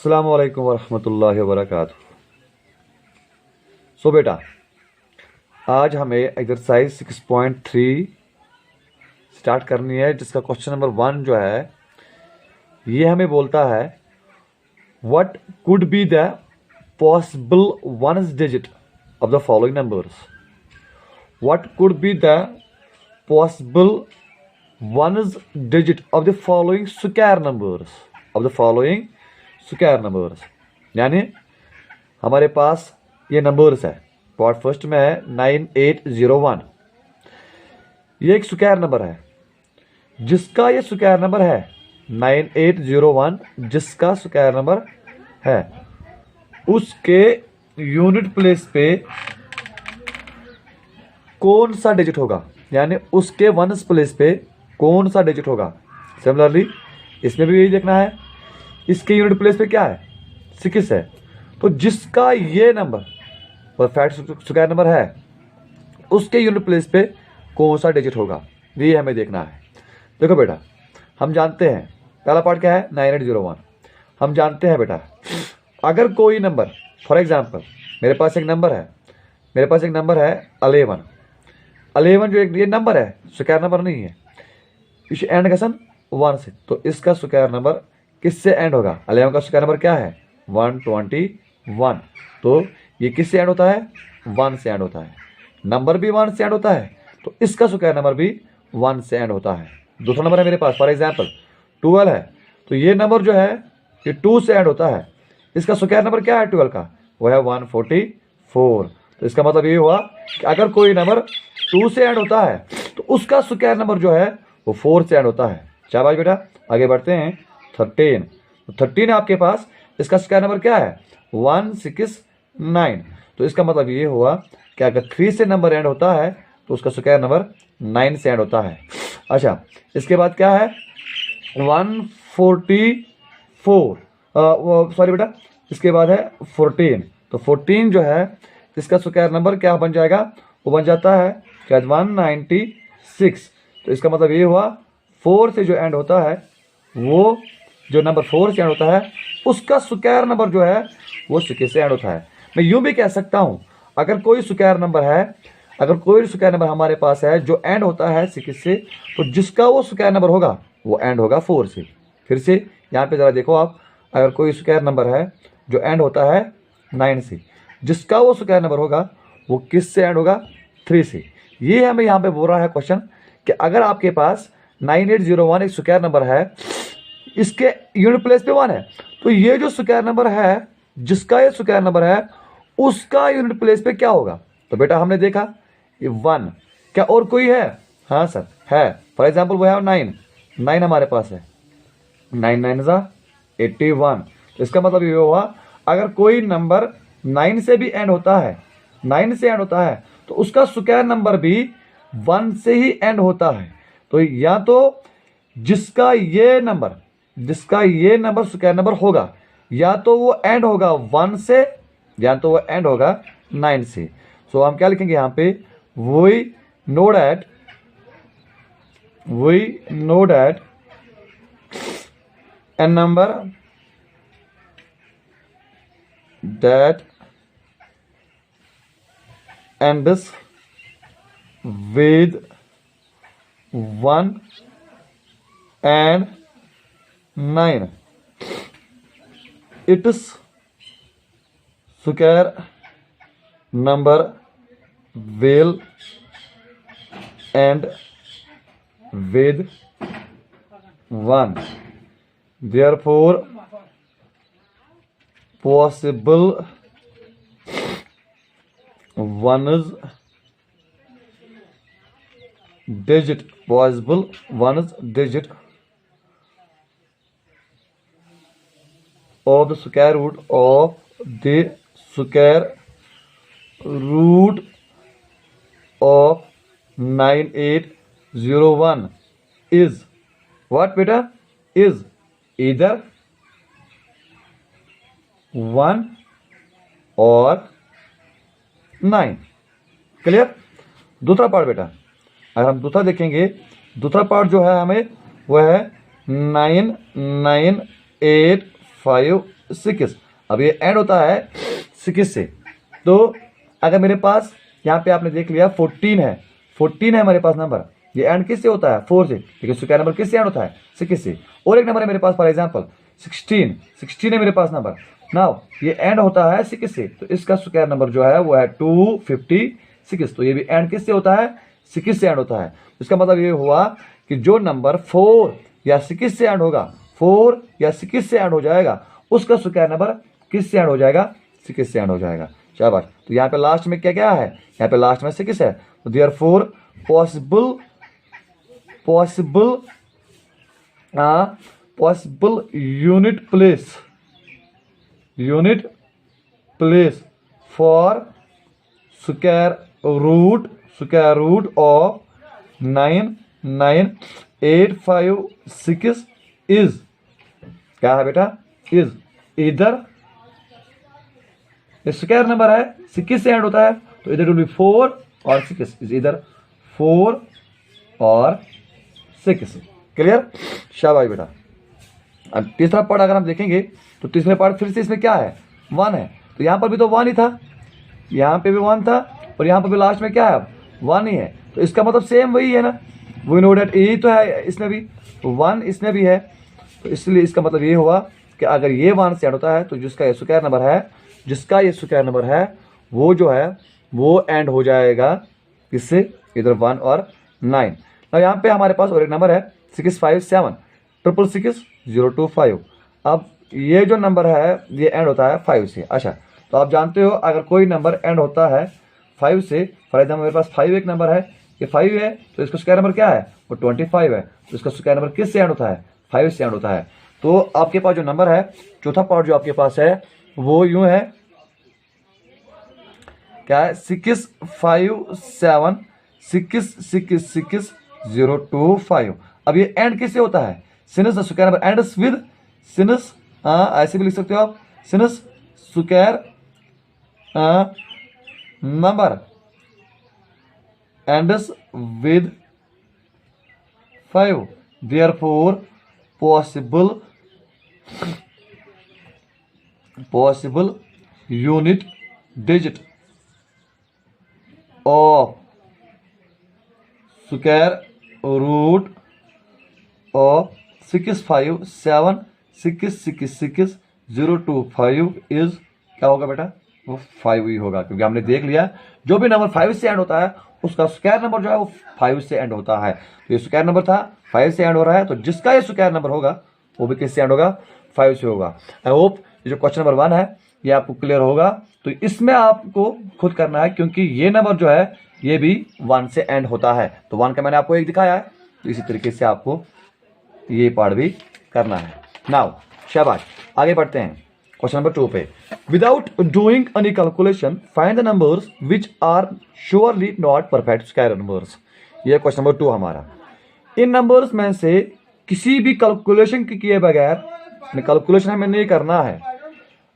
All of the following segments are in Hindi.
अस्सलामु अलैकुम वरहमतुल्लाहि वबरकातुहू। सो बेटा, आज हमें एक्सरसाइज 6.3 स्टार्ट करनी है, जिसका क्वेश्चन नंबर 1 जो है ये हमें बोलता है what could be the possible ones digit of the following numbers. What could be the possible ones digit of the following square numbers. यानी हमारे पास ये नंबर्स है। पार्ट फर्स्ट में है 9801। ये एक स्क्वायर नंबर है जिसका ये स्क्वायर नंबर है 9801, जिसका स्क्वायर नंबर है उसके यूनिट प्लेस पे कौन सा डिजिट होगा, यानी उसके वंस प्लेस पे कौन सा डिजिट होगा। सिमिलरली इसमें भी यही देखना है, इसके यूनिट प्लेस पे क्या है 6 है, तो जिसका ये नंबर परफेक्ट स्क्वायर नंबर है उसके यूनिट प्लेस पे कौन सा डिजिट होगा, ये हमें देखना है। देखो बेटा, हम जानते हैं पहला पार्ट क्या है 9801। हम जानते हैं बेटा, अगर कोई नंबर, फॉर एग्जांपल मेरे पास एक नंबर है 11 जो एक ये नंबर है, स्क्वायर नंबर नहीं है, इस एंड का सन 1 से, तो इसका स्क्वायर नंबर किससे एंड होगा। 11 का स्क्वायर नंबर क्या है 121, तो ये किससे एंड होता है 1 से एंड होता है। नंबर भी 1 से एंड होता है, तो इसका स्क्वायर नंबर भी 1 से एंड होता है। दूसरा नंबर है मेरे पास फॉर एग्जांपल 12 है, तो ये नंबर जो है ये 2 से एंड होता है, इसका स्क्वायर नंबर क्या है 12 का, वो है 144। तो इसका मतलब ये हुआ कि अगर कोई नंबर 2 से एंड होता है तो उसका स्क्वायर नंबर जो है वो 4 से एंड होता है। शाबाश बेटा, आगे बढ़ते हैं। 13, तो 13 आपके पास, इसका स्क्वायर नंबर क्या है 169। तो इसका मतलब ये हुआ कि अगर 3 से नंबर एंड होता है तो उसका स्क्वायर नंबर 9 से एंड होता है। अच्छा, इसके बाद क्या है 144, सॉरी बेटा, इसके बाद है 14। तो 14 जो है इसका स्क्वायर नंबर क्या बन जाएगा, वो बन जाता है शायद 196। तो इसका मतलब ये हुआ 4 से जो एंड होता है, वो जो नंबर 4 से एंड होता है उसका स्क्वायर नंबर जो है वो 6 से एंड होता है। मैं यूं भी कह सकता हूं, अगर कोई स्क्वायर नंबर हमारे पास है जो एंड होता है 6 से, तो जिसका वो स्क्वायर नंबर होगा वो एंड होगा 4 से। फिर से यहाँ पे ज़रा देखो आप, अगर कोई स्क्वायर नंबर है जो एंड होता है 9 से, जिसका वो स्क्वायर नंबर होगा वो किस से एंड होगा 3 से। ये हमें यहाँ पे बोल रहा है क्वेश्चन कि अगर आपके पास 9801 एक स्क्वायर नंबर है, इसके यूनिट प्लेस पे 1 है, तो ये जो स्क्वायर नंबर है, जिसका ये स्क्वायर नंबर है उसका यूनिट प्लेस पे क्या होगा। तो बेटा हमने देखा ये 1, क्या और कोई है, हाँ सर है, फॉर एग्जांपल वो है 9 हमारे पास है, 9 9 81। तो इसका मतलब ये हुआ अगर कोई नंबर 9 से भी एंड होता है, 9 से एंड होता है, तो उसका स्क्वायर नंबर भी 1 से ही एंड होता है। तो या तो जिसका ये नंबर स्क्वायर नंबर होगा, या तो वो एंड होगा 1 से, या तो वो एंड होगा 9 से। सो हम क्या लिखेंगे यहाँ पे, we know that a number that ends with 1 and 9, its square number will end with 1. Therefore, possible ones digit of the square root of 9801 is what beta, is either 1 और 9। क्लियर। दूसरा पार्ट बेटा, अगर हम दूसरा देखेंगे, दूसरा पार्ट जो है हमें वह है 9985 6। अब ये एंड होता है 6 से। तो अगर मेरे पास यहाँ पे आपने देख लिया 14 है, 14 है हमारे पास नंबर, ये एंड किससे होता है 4 से, लेकिन स्क्वायर नंबर किससे एंड होता है 6 से। और एक नंबर है मेरे पास फॉर एग्जांपल 16 है मेरे पास नंबर, नाउ ये एंड होता है 6 से, तो इसका स्क्वायर नंबर जो है वो है 256। तो ये भी एंड किससे होता है 6 से एंड होता है। इसका मतलब ये हुआ कि जो नंबर 4 या 6 से एंड होगा, 4 या 6 से एंड हो जाएगा, उसका स्क्वायर नंबर किससे एंड हो जाएगा 6 से एंड हो जाएगा। शाबाश। तो यहाँ पे लास्ट में क्या क्या है, यहाँ पे लास्ट में 6 है, तो therefore possible unit place for square root of 99856 is क्या है बेटा, इज इधर स्क्वायर नंबर है 6 से एंड होता है, तो इधर विल बी 4 और 6, इज इधर 4 और 6। क्लियर, शाबाश बेटा। अब तीसरा पार्ट अगर हम देखेंगे तो तीसरे पार्ट फिर से इसमें क्या है 1 है, तो यहाँ पर भी तो 1 ही था, यहाँ पे भी 1 था, और यहाँ पर भी लास्ट में क्या है अब 1 ही है, तो इसका मतलब सेम वही है ना, वी नो डेट यही तो है, इसमें भी 1 इसमें भी है, तो इसलिए इसका मतलब ये हुआ कि अगर ये 1 से एंड होता है तो जिसका ये स्क्वायर नंबर है वो जो है वो एंड हो जाएगा किससे, इधर 1 और 9। अब यहाँ पे हमारे पास और एक नंबर है 657666025। अब ये जो नंबर है ये एंड होता है 5 से। अच्छा, तो आप जानते हो अगर कोई नंबर एंड होता है 5 से, फॉर एग्जाम्पल मेरे पास 5 एक नंबर है, ये 5 है, तो इसका स्क्वायर नंबर क्या है वो 25 है, तो इसका स्क्वायर नंबर किस से एंड होता है 5 से एंड होता है। तो आपके पास जो नंबर है, चौथा पार्ट जो आपके पास है वो यूं है, क्या है 657666025। अब ये एंड किससे होता है, since square number ends with since, ऐसे भी लिख सकते हो आप, since square number ends with 5, therefore possible unit digit of square root of 657666025 इज क्या होगा बेटा, वो 5 ही होगा, क्योंकि हमने देख लिया जो भी नंबर 5 से एंड होता है उसका स्क्वायर नंबर जो है वो 5 से एंड होता है। तो ये स्क्वायर नंबर था 5 से एंड हो रहा है, तो जिसका ये स्क्वायर नंबर होगा वो भी किससे एंड होगा 5 से होगा। आई होप ये जो क्वेश्चन नंबर 1 है ये आपको क्लियर होगा। तो इसमें आपको खुद करना है, क्योंकि ये नंबर जो है ये भी 1 से एंड होता है, तो 1 का मैंने आपको एक दिखाया है, तो इसी तरीके से आपको ये पार्ट भी करना है। नाउ शाबाश, आगे बढ़ते हैं क्वेश्चन नंबर 2 पे। Without doing any calculation find the numbers which are surely not perfect square numbers. ये क्वेश्चन नंबर 2 हमारा। इन नंबर्स में से किसी भी कैलकुलेशन के किए बगैर, कैलकुलेशन हमें नहीं करना है,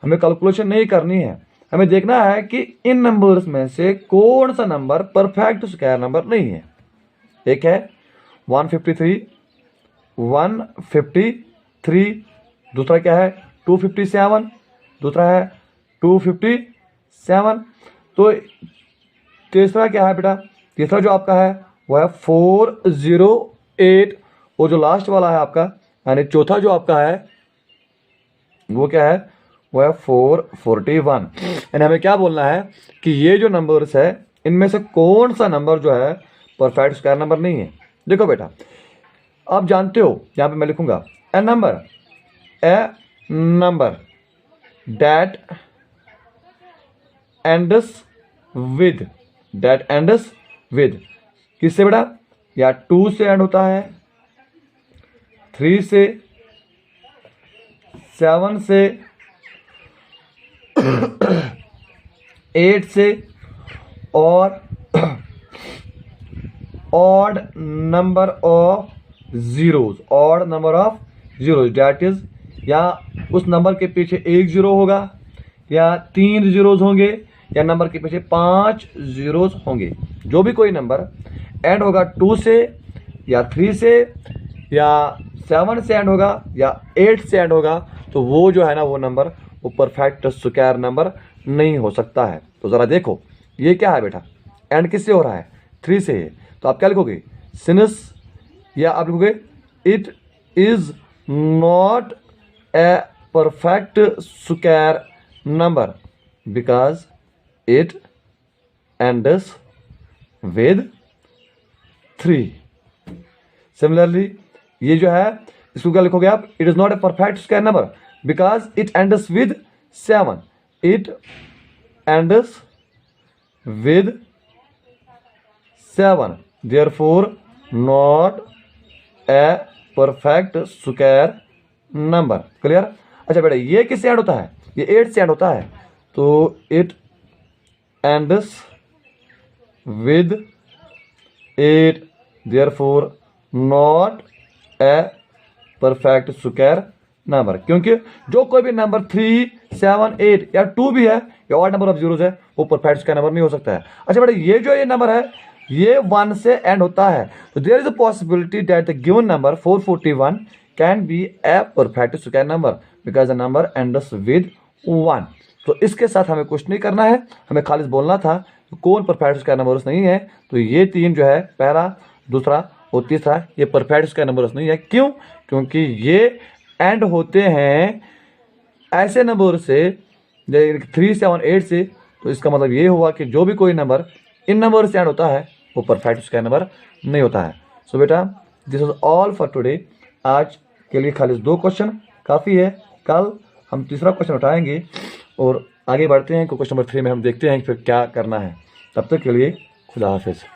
हमें कैलकुलेशन नहीं करनी है, हमें देखना है कि इन नंबर्स में से कौन सा नंबर परफेक्ट स्क्वायर नंबर नहीं है। एक है 153, दूसरा क्या है 257, दूसरा है 257, तो तीसरा क्या है बेटा, तीसरा जो आपका है वो है 408, वो जो लास्ट वाला है आपका, यानी चौथा जो आपका है वो क्या है, वो है 441। यानी हमें क्या बोलना है कि ये जो नंबर्स है इनमें से कौन सा नंबर जो है परफेक्ट स्क्वायर नंबर नहीं है। देखो बेटा, आप जानते हो यहाँ पे मैं लिखूंगा ए नंबर दैट एंड्स विद किससे बेटा, या 2 से एंड होता है, 3 से, 7 से, 8 से, और odd number of zeros, that is या उस नंबर के पीछे 1 जीरो होगा, या 3 जीरोज होंगे, या नंबर के पीछे 5 जीरोज होंगे। जो भी कोई नंबर एंड होगा 2 से, या 3 से, या 7 से एंड होगा, या 8 से एंड होगा, तो वो जो है ना वो नंबर वो परफेक्ट स्क्वायर नंबर नहीं हो सकता है। तो ज़रा देखो ये क्या है बेटा, एंड किससे हो रहा है, 3 से है। तो आप क्या लिखोगे, सिंस, या आप लिखोगे it is not a perfect square number because it ends with 3। Similarly ये जो है इसको क्या लिखोगे आप, it is not a perfect square number because it ends with 7। It ends with 7, therefore not a perfect square number। Clear. अच्छा बेटा ये किससे एंड होता है, ये 8 से एंड होता है, तो it ends with 8, therefore not a perfect square number. क्योंकि जो कोई भी नंबर 3, 7, 8 या 2 भी है या ऑड नंबर ऑफ जीरोज है वो परफेक्ट स्क्वायर नंबर नहीं हो सकता है। अच्छा बेटा ये जो ये नंबर है ये 1 से एंड होता है, तो there is a possibility that the given number 441 can be a perfect square number because the number ends with 1। तो इसके साथ हमें कुछ नहीं करना है, हमें खाली बोलना था तो कौन परफेक्ट स्क्वायर नंबर नहीं है। तो ये 3 जो है, पहला, दूसरा और तीसरा, ये परफेक्ट स्क्वायर नंबर नहीं है। क्यों, क्योंकि ये एंड होते हैं ऐसे नंबर से 3, 7, 8 से। तो इसका मतलब ये हुआ कि जो भी कोई नंबर इन नंबर से एंड होता है वो परफेक्ट स्क्वायर नंबर नहीं होता है। सो बेटा this is all for today. आज के लिए खाली 2 क्वेश्चन काफ़ी है, कल हम तीसरा क्वेश्चन उठाएंगे और आगे बढ़ते हैं। क्वेश्चन नंबर 3 में हम देखते हैं कि फिर क्या करना है। तब तक के लिए खुदा हाफिज़।